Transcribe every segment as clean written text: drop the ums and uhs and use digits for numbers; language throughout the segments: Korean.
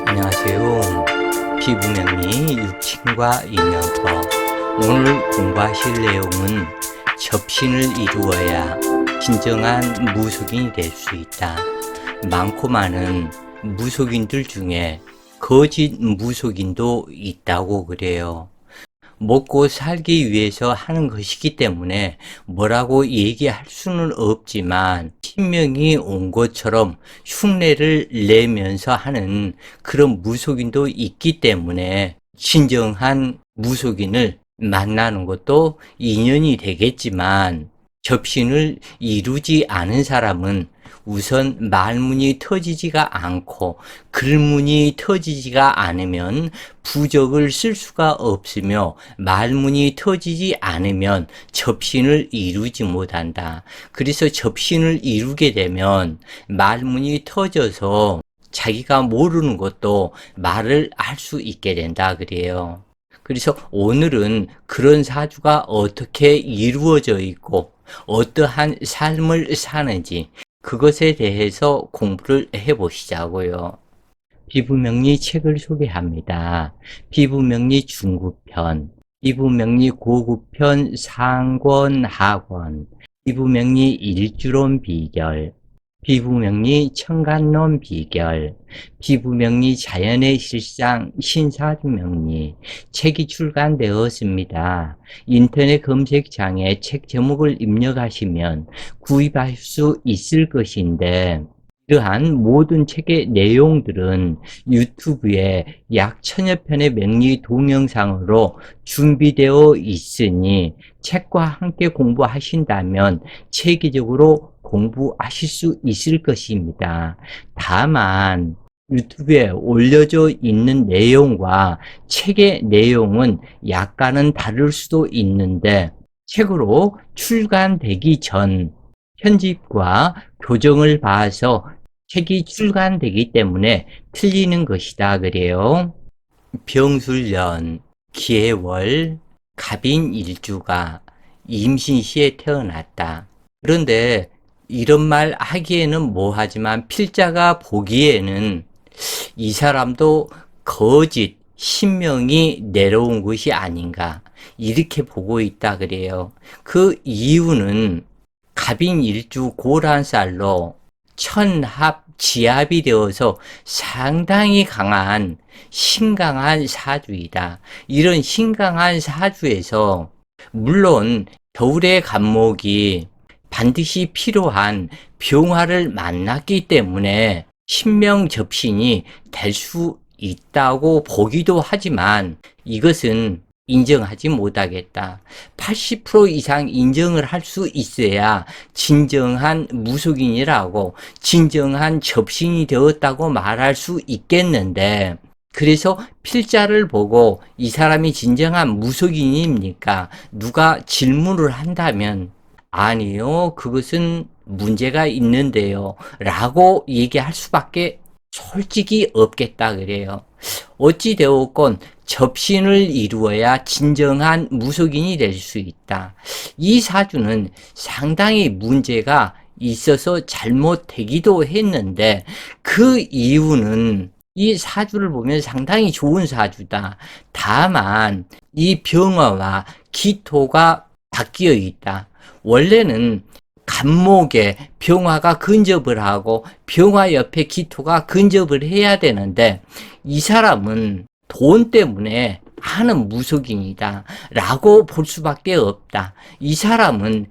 안녕하세요. 피부명리 육친과 인연법. 오늘 공부하실 내용은 접신을 이루어야 진정한 무속인이 될 수 있다. 많고 많은 무속인들 중에 거짓 무속인도 있다고 그래요. 먹고 살기 위해서 하는 것이기 때문에 뭐라고 얘기할 수는 없지만 신명이 온 것처럼 흉내를 내면서 하는 그런 무속인도 있기 때문에 진정한 무속인을 만나는 것도 인연이 되겠지만 접신을 이루지 않은 사람은 우선 말문이 터지지가 않고 글문이 터지지가 않으면 부적을 쓸 수가 없으며 말문이 터지지 않으면 접신을 이루지 못한다. 그래서 접신을 이루게 되면 말문이 터져서 자기가 모르는 것도 말을 할 수 있게 된다 그래요. 그래서 오늘은 그런 사주가 어떻게 이루어져 있고 어떠한 삶을 사는지 그것에 대해서 공부를 해보시자고요. 피부명리 책을 소개합니다. 피부명리 중급편, 피부명리 고급편 상권 하권, 피부명리 일주론 비결, 피부명리 청간론 비결, 피부명리 자연의 실상 신사주명리 책이 출간되었습니다. 인터넷 검색창에 책 제목을 입력하시면 구입할 수 있을 것인데 이러한 모든 책의 내용들은 유튜브에 약 1000여 편의 명리 동영상으로 준비되어 있으니 책과 함께 공부하신다면 체계적으로 공부하실 수 있을 것입니다. 다만 유튜브에 올려져 있는 내용과 책의 내용은 약간은 다를 수도 있는데 책으로 출간되기 전 편집과 교정을 봐서 책이 출간되기 때문에 틀리는 것이다 그래요. 병술년, 기해월, 갑인일주가 임신시에 태어났다. 그런데 이런 말 하기에는 뭐하지만 필자가 보기에는 이 사람도 거짓 신명이 내려온 것이 아닌가 이렇게 보고 있다 그래요. 그 이유는 갑인일주 고란살로 천합 지합이 되어서 상당히 강한 신강한 사주이다. 이런 신강한 사주에서 물론 겨울의 간목이 반드시 필요한 병화를 만났기 때문에 신명접신이 될 수 있다고 보기도 하지만 이것은 인정하지 못하겠다. 80% 이상 인정을 할 수 있어야 진정한 무속인이라고 진정한 접신이 되었다고 말할 수 있겠는데 그래서 필자를 보고 이 사람이 진정한 무속인입니까? 누가 질문을 한다면 아니요, 그것은 문제가 있는데요 라고 얘기할 수밖에 솔직히 없겠다 그래요. 어찌 되었건 접신을 이루어야 진정한 무속인이 될 수 있다. 이 사주는 상당히 문제가 있어서 잘못되기도 했는데 그 이유는 이 사주를 보면 상당히 좋은 사주다. 다만 이 병화와 기토가 바뀌어 있다. 원래는 간목에 병화가 근접을 하고 병화 옆에 기토가 근접을 해야 되는데 이 사람은 돈 때문에 하는 무속인이다 라고 볼 수밖에 없다. 이 사람은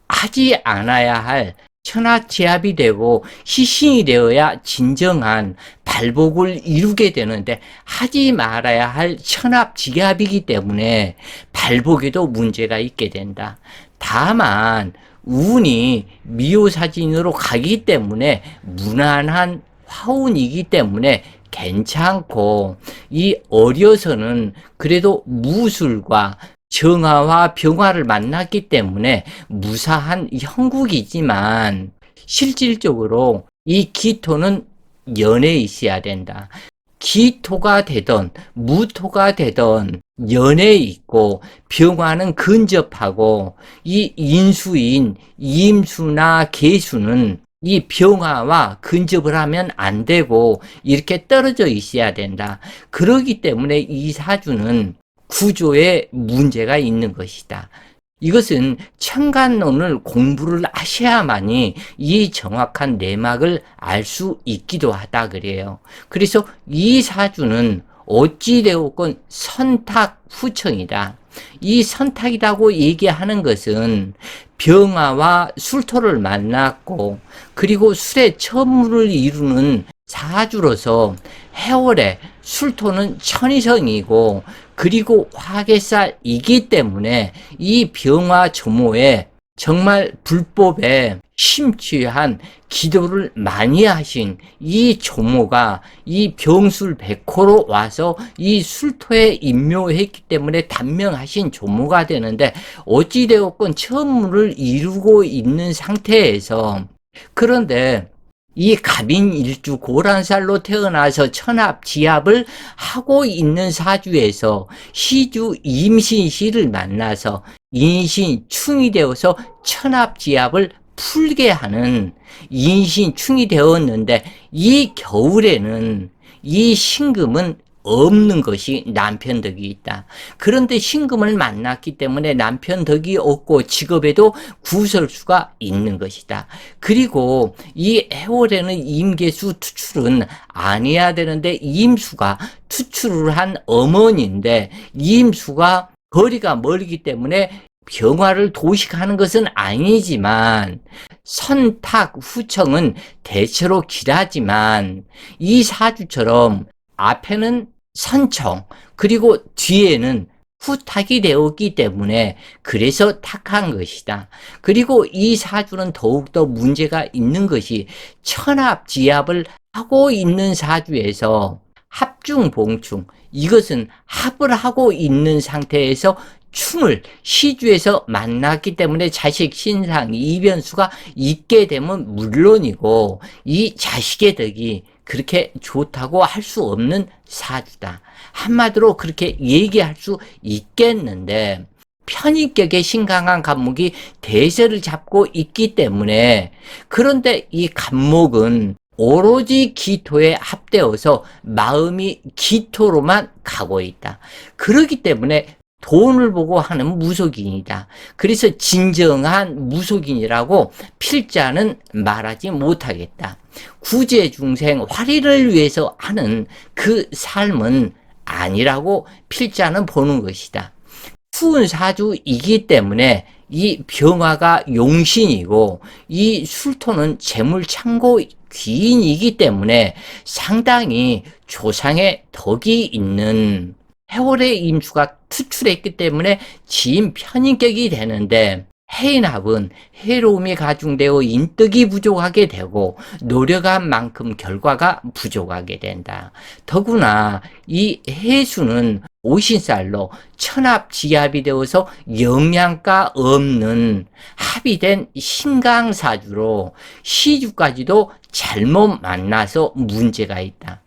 하지 않아야 할 천하제압이 되고 시신이 되어야 진정한 발복을 이루게 되는데 하지 말아야 할 천합지압이기 때문에 발복에도 문제가 있게 된다. 다만 운이 미호사진으로 가기 때문에 무난한 화운이기 때문에 괜찮고 이 어려서는 그래도 무술과 정화와 병화를 만났기 때문에 무사한 형국이지만 실질적으로 이 기토는 연에 있어야 된다. 기토가 되던 무토가 되던 연에 있고 병화는 근접하고 이 인수인 임수나 계수는 이 병화와 근접을 하면 안 되고 이렇게 떨어져 있어야 된다. 그러기 때문에 이 사주는 구조에 문제가 있는 것이다. 이것은 천간론을 공부를 하셔야만이 이 정확한 내막을 알 수 있기도 하다 그래요. 그래서 이 사주는 어찌되었건 선탁 후청이다. 이 선탁이라고 얘기하는 것은 병화와 술토를 만났고 그리고 술의 천물을 이루는 사주로서 해월에 술토는 천이성이고 그리고 화개살이기 때문에 이 병화 조모에 정말 불법에 심취한 기도를 많이 하신 이 조모가 이 병술백호로 와서 이 술토에 임묘했기 때문에 단명하신 조모가 되는데 어찌되었건 천물을 이루고 있는 상태에서 그런데 이 갑인일주 고란살로 태어나서 천합지합을 하고 있는 사주에서 시주 임신시를 만나서 인신충이 되어서 천합지합을 풀게 하는 인신충이 되었는데 이 겨울에는 이 신금은 없는 것이 남편 덕이 있다. 그런데 신금을 만났기 때문에 남편 덕이 없고 직업에도 구설수가 있는 것이다. 그리고 이 해월에는 임계수 투출은 아니어야 되는데 임수가 투출을 한 어머니인데 임수가 거리가 멀기 때문에 병화를 도식하는 것은 아니지만 선탁 후청은 대체로 길하지만 이 사주처럼 앞에는 선청 그리고 뒤에는 후탁이 되었기 때문에 그래서 탁한 것이다. 그리고 이 사주는 더욱더 문제가 있는 것이 천합지합을 하고 있는 사주에서 합중봉충 이것은 합을 하고 있는 상태에서 충을 시주에서 만났기 때문에 자식 신상 이변수가 있게 되면 물론이고 이 자식의 덕이 그렇게 좋다고 할 수 없는 사주다. 한마디로 그렇게 얘기할 수 있겠는데 편입격의 신강한 간목이 대세를 잡고 있기 때문에 그런데 이 간목은 오로지 기토에 합되어서 마음이 기토로만 가고 있다. 그렇기 때문에 돈을 보고 하는 무속인이다. 그래서 진정한 무속인이라고 필자는 말하지 못하겠다. 구제중생 화리를 위해서 하는 그 삶은 아니라고 필자는 보는 것이다. 수은사주이기 때문에 이 병화가 용신이고 이 술토는 재물창고 귀인이기 때문에 상당히 조상의 덕이 있는 해월의 임수가 투출했기 때문에 지인 편인격이 되는데 해인합은 해로움이 가중되어 인덕이 부족하게 되고 노력한 만큼 결과가 부족하게 된다. 더구나 이 해수는 오신살로 천합지합이 되어서 영양가 없는 합이 된 신강사주로 시주까지도 잘못 만나서 문제가 있다.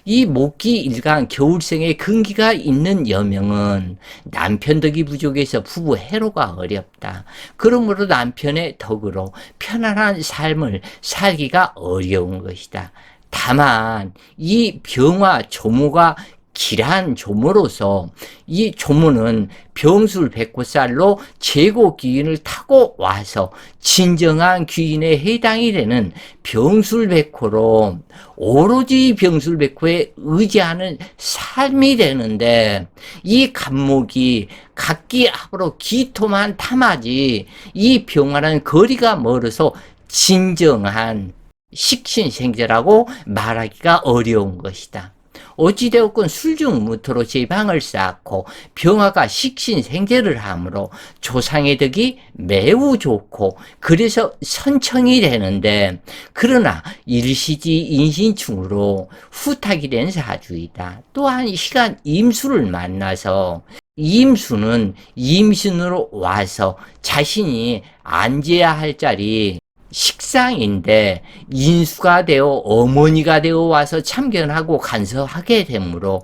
이 목기 일간 겨울생의 근기가 있는 여명은 남편 덕이 부족해서 부부 해로가 어렵다. 그러므로 남편의 덕으로 편안한 삶을 살기가 어려운 것이다. 다만 이 병화 조모가 길한 조모로서 이 조모는 병술백호살로 제고 귀인을 타고 와서 진정한 귀인에 해당이 되는 병술백호로 오로지 병술백호에 의지하는 삶이 되는데 이 간목이 각기 합으로 기토만 탐하지 이 병화는 거리가 멀어서 진정한 식신생제라고 말하기가 어려운 것이다. 어찌되었건 술중무토로 제방을 쌓고 병화가 식신생제를 하므로 조상의 덕이 매우 좋고 그래서 선청이 되는데 그러나 일시지 인신충으로 후탁이 된 사주이다. 또한 시간 임수를 만나서 임수는 임신으로 와서 자신이 앉아야 할 자리 식상인데 인수가 되어 어머니가 되어 와서 참견하고 간섭하게 되므로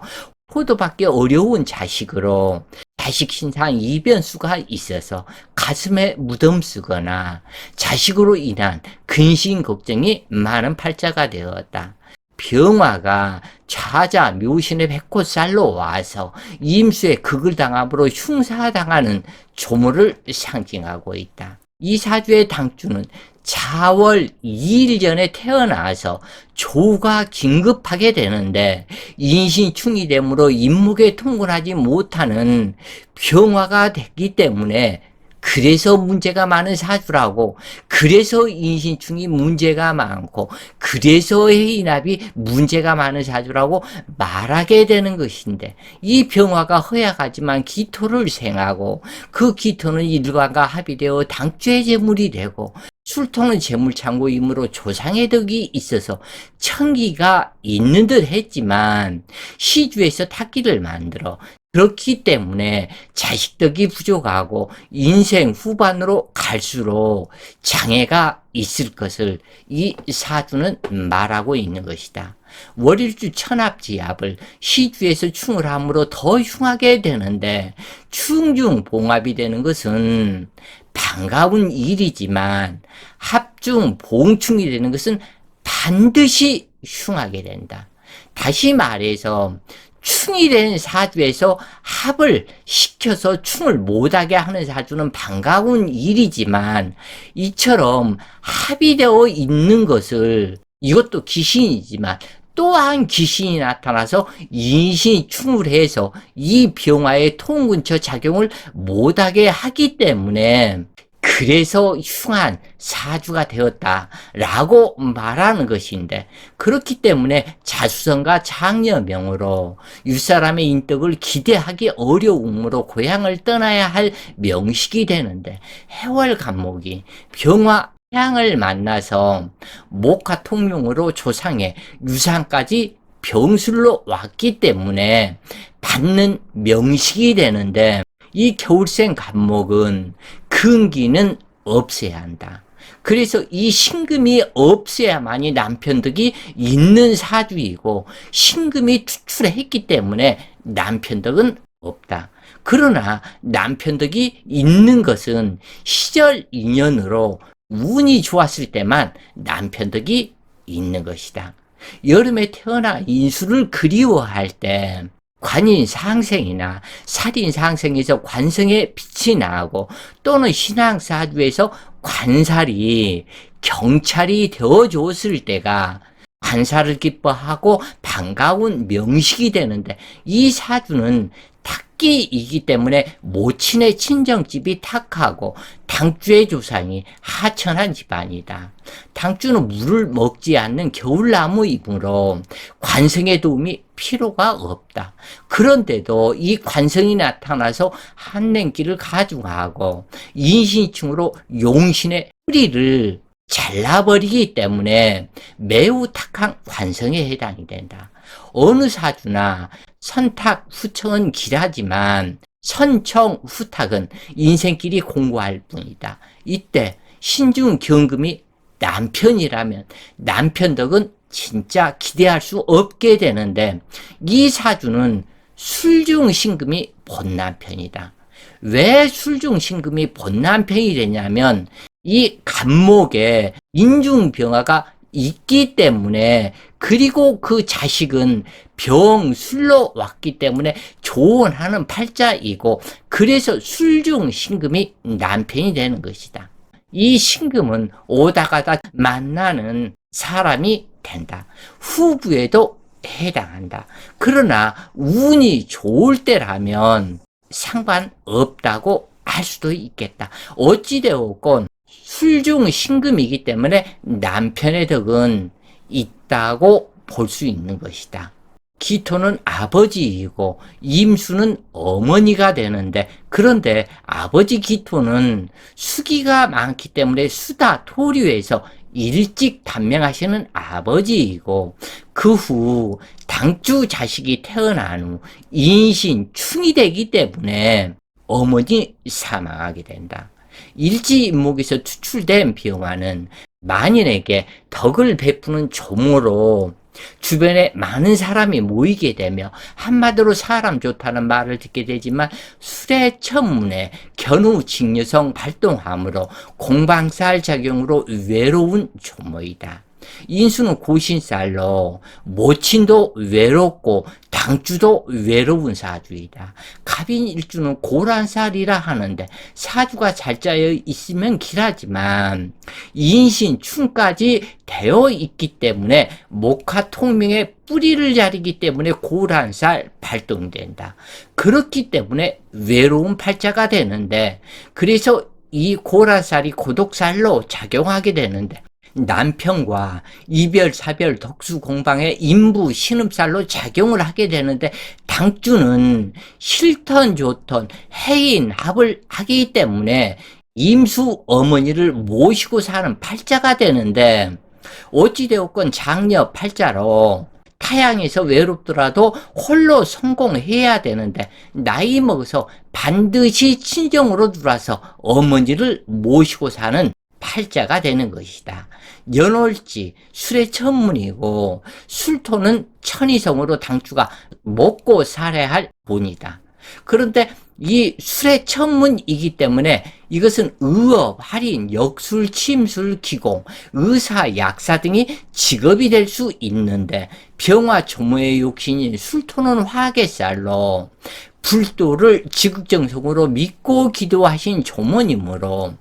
호도받기 어려운 자식으로 자식 신상 이변수가 있어서 가슴에 무덤 쓰거나 자식으로 인한 근심 걱정이 많은 팔자가 되었다. 병화가 좌자 묘신의 백호살로 와서 임수의 극을 당함으로 흉사당하는 조모를 상징하고 있다. 이 사주의 당주는 자월 2일 전에 태어나서 조가 긴급하게 되는데 인신충이 되므로 임목에 통근하지 못하는 병화가 됐기 때문에 그래서 문제가 많은 사주라고, 그래서 인신충이 문제가 많고, 그래서 해인합이 문제가 많은 사주라고 말하게 되는 것인데, 이 병화가 허약하지만 기토를 생하고, 그 기토는 일간과 합의되어 당주의 재물이 되고, 술토는 재물창고이므로 조상의 덕이 있어서 천기가 있는 듯 했지만 시주에서 탁기를 만들어 그렇기 때문에 자식덕이 부족하고 인생 후반으로 갈수록 장애가 있을 것을 이 사주는 말하고 있는 것이다. 월일주 천합지합을 시주에서 충을 함으로 더 흉하게 되는데 충중 봉합이 되는 것은 반가운 일이지만 합중 봉충이 되는 것은 반드시 흉하게 된다. 다시 말해서 충이 된 사주에서 합을 시켜서 충을 못하게 하는 사주는 반가운 일이지만 이처럼 합이 되어 있는 것을, 이것도 귀신이지만 또한 귀신이 나타나서 인신충을 해서 이 병화의 통근처 작용을 못하게 하기 때문에 그래서 흉한 사주가 되었다라고 말하는 것인데, 그렇기 때문에 자수성가 장녀명으로 윗사람의 인덕을 기대하기 어려움으로 고향을 떠나야 할 명식이 되는데, 해월간목이 병화 태양을 만나서 목화 통용으로 조상의 유산까지 병술로 왔기 때문에 받는 명식이 되는데, 이 겨울생 간목은 근기는 없애야 한다. 그래서 이 신금이 없어야만이 남편덕이 있는 사주이고, 신금이 투출했기 때문에 남편덕은 없다. 그러나 남편덕이 있는 것은 시절 인연으로 운이 좋았을 때만 남편덕이 있는 것이다. 여름에 태어나 인수를 그리워할 때 관인상생이나 살인상생에서 관성에 빛이 나고, 또는 신앙사주에서 관살이 경찰이 되어줬을 때가 관살을 기뻐하고 반가운 명식이 되는데, 이 사주는 탁기이기 때문에 모친의 친정집이 탁하고 당주의 조상이 하천한 집안이다. 당주는 물을 먹지 않는 겨울나무이므로 관성의 도움이 필요가 없다. 그런데도 이 관성이 나타나서 한냉기를 가중하고 인신충으로 용신의 뿌리를 잘라버리기 때문에 매우 탁한 관성에 해당이 된다. 어느 사주나 선탁 후청은 길하지만 선청 후탁은 인생길이 공고할 뿐이다. 이때 신중 경금이 남편이라면 남편덕은 진짜 기대할 수 없게 되는데, 이 사주는 술중 신금이 본남편이다. 왜 술중 신금이 본남편이 되냐면 이 간목에 인중병화가 있기 때문에, 그리고 그 자식은 병술로 왔기 때문에 조언하는 팔자이고, 그래서 술중 신금이 남편이 되는 것이다. 이 신금은 오다가다 만나는 사람이 된다. 후부에도 해당한다. 그러나 운이 좋을 때라면 상관없다고 할 수도 있겠다. 어찌되었건 술중 신금이기 때문에 남편의 덕은 있다고 볼 수 있는 것이다. 기토는 아버지이고 임수는 어머니가 되는데, 그런데 아버지 기토는 수기가 많기 때문에 수다 토류에서 일찍 단명하시는 아버지이고, 그 후 당주 자식이 태어난 후 인신충이 되기 때문에 어머니 사망하게 된다. 일지인목에서 투출된 병화는 만인에게 덕을 베푸는 조모로 주변에 많은 사람이 모이게 되며 한마디로 사람 좋다는 말을 듣게 되지만 술의 천문에 견우직녀성 발동함으로 공방살 작용으로 외로운 조모이다. 인수는 고신살로 모친도 외롭고 당주도 외로운 사주이다. 갑인일주는 고란살이라 하는데 사주가 잘 짜여 있으면 길하지만 인신충까지 되어 있기 때문에 목화통명의 뿌리를 자르기 때문에 고란살 발동된다. 그렇기 때문에 외로운 팔자가 되는데, 그래서 이 고란살이 고독살로 작용하게 되는데 남편과 이별, 사별, 덕수, 공방의 인부, 신음살로 작용을 하게 되는데, 당주는 싫던 좋던 해인, 합을 하기 때문에 임수 어머니를 모시고 사는 팔자가 되는데, 어찌되었건 장녀 팔자로 타향에서 외롭더라도 홀로 성공해야 되는데, 나이 먹어서 반드시 친정으로 들어와서 어머니를 모시고 사는 팔자가 되는 것이다. 연월지 술의 천문이고 술토는 천이성으로 당주가 먹고 살아야 할 본이다. 그런데 이 술의 천문이기 때문에 이것은 의업, 할인, 역술, 침술, 기공, 의사, 약사 등이 직업이 될 수 있는데, 병화 조모의 욕신인 술토는 화계살로 불도를 지극정성으로 믿고 기도하신 조모님으로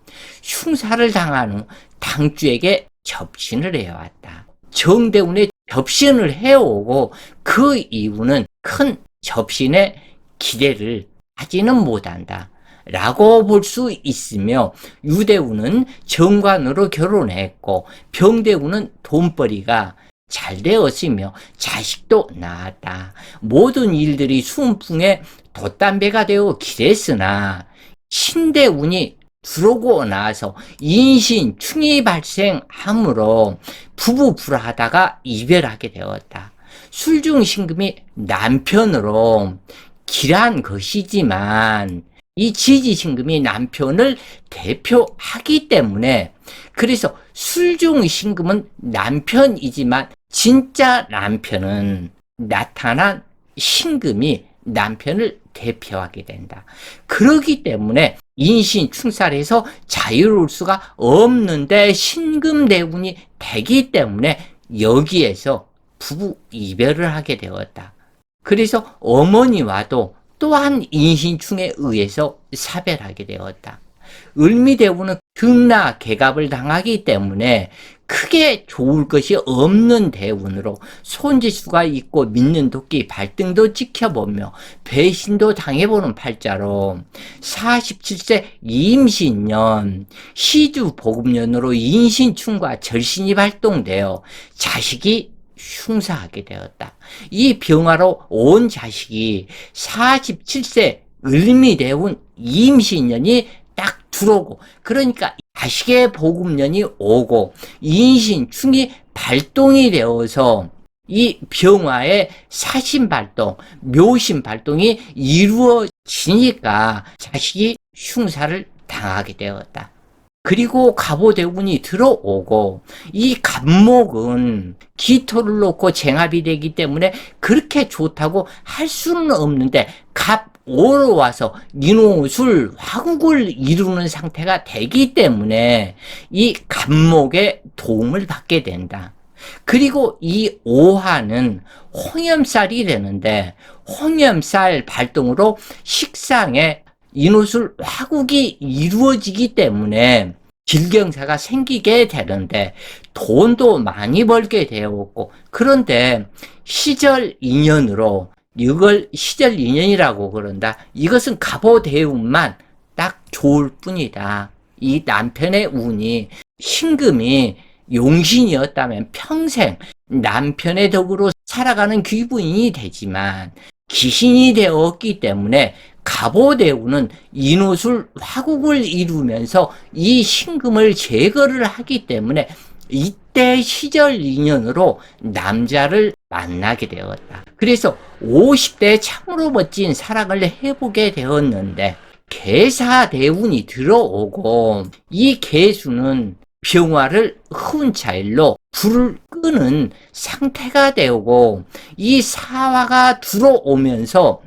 흉사를 당한 후 당주에게 접신을 해왔다. 정대운에 접신을 해오고 그 이후는 큰 접신의 기대를 하지는 못한다 라고 볼 수 있으며, 유대운은 정관으로 결혼했고 병대운은 돈벌이가 잘 되었으며 자식도 낳았다. 모든 일들이 순풍에 돛담배가 되어 길했으나 신대운이 들어오고 나서 인신충이 발생하므로 부부 불화하다가 이별하게 되었다. 술중신금이 남편으로 길한 것이지만 이 지지신금이 남편을 대표하기 때문에, 그래서 술중신금은 남편이지만 진짜 남편은 나타난 신금이 남편을 대표하게 된다. 그렇기 때문에 인신충살에서 자유로울 수가 없는데 신금대운이 되기 때문에 여기에서 부부 이별을 하게 되었다. 그래서 어머니와도 또한 인신충에 의해서 사별하게 되었다. 을미대운은 등나 개갑을 당하기 때문에 크게 좋을 것이 없는 대운으로 손지수가 있고 믿는 도끼 발등도 지켜보며 배신도 당해보는 팔자로 47세 임신년 시주 복음년으로 인신충과 절신이 발동되어 자식이 흉사하게 되었다. 이 병화로 온 자식이 47세 을미대운 임신년이 딱 들어오고, 그러니까 자식의 복음년이 오고 인신충이 발동이 되어서 이 병화의 사신발동, 묘신발동이 이루어지니까 자식이 흉사를 당하게 되었다. 그리고 갑오대운이 들어오고, 이 갑목은 기토를 놓고 쟁합이 되기 때문에 그렇게 좋다고 할 수는 없는데, 갑오로 와서 인호술, 화국을 이루는 상태가 되기 때문에 이 갑목의 도움을 받게 된다. 그리고 이 오화는 홍염살이 되는데, 홍염살 발동으로 식상에 인호술 화국이 이루어지기 때문에 질경사가 생기게 되는데 돈도 많이 벌게 되었고, 그런데 시절 인연으로, 이걸 시절 인연이라고 그런다. 이것은 갑오대운만 딱 좋을 뿐이다. 이 남편의 운이, 신금이 용신이었다면 평생 남편의 덕으로 살아가는 귀부인이 되지만 귀신이 되었기 때문에 갑오대운은 인호술 화국을 이루면서 이 신금을 제거를 하기 때문에 이때 시절 인연으로 남자를 만나게 되었다. 그래서 50대에 참으로 멋진 사랑을 해보게 되었는데, 계사대운이 들어오고 이 계수는 병화를 흔차일로 불을 끄는 상태가 되고 이 사화가 들어오면서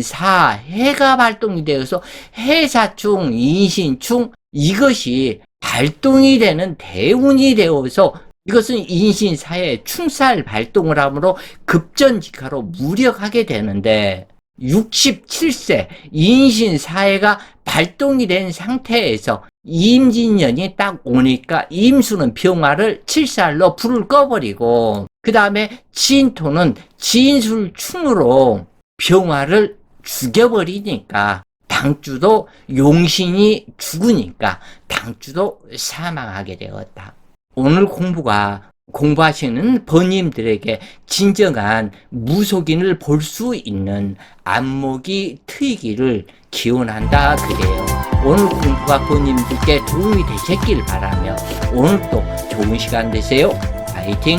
인신사해가 발동이 되어서 해사충, 인신충 이것이 발동이 되는 대운이 되어서 이것은 인신사해 충살 발동을 하므로 급전직하로 무력하게 되는데 67세 인신사해가 발동이 된 상태에서 임진년이 딱 오니까 임수는 병화를 칠살로 불을 꺼버리고 그 다음에 진토는 진술충으로 병화를 죽여버리니까 당주도 용신이 죽으니까 당주도 사망하게 되었다. 오늘 공부하시는 번님들에게 진정한 무속인을 볼 수 있는 안목이 트이기를 기원한다 그래요. 오늘 공부가 번님들께 도움이 되셨길 바라며 오늘도 좋은 시간 되세요. 파이팅!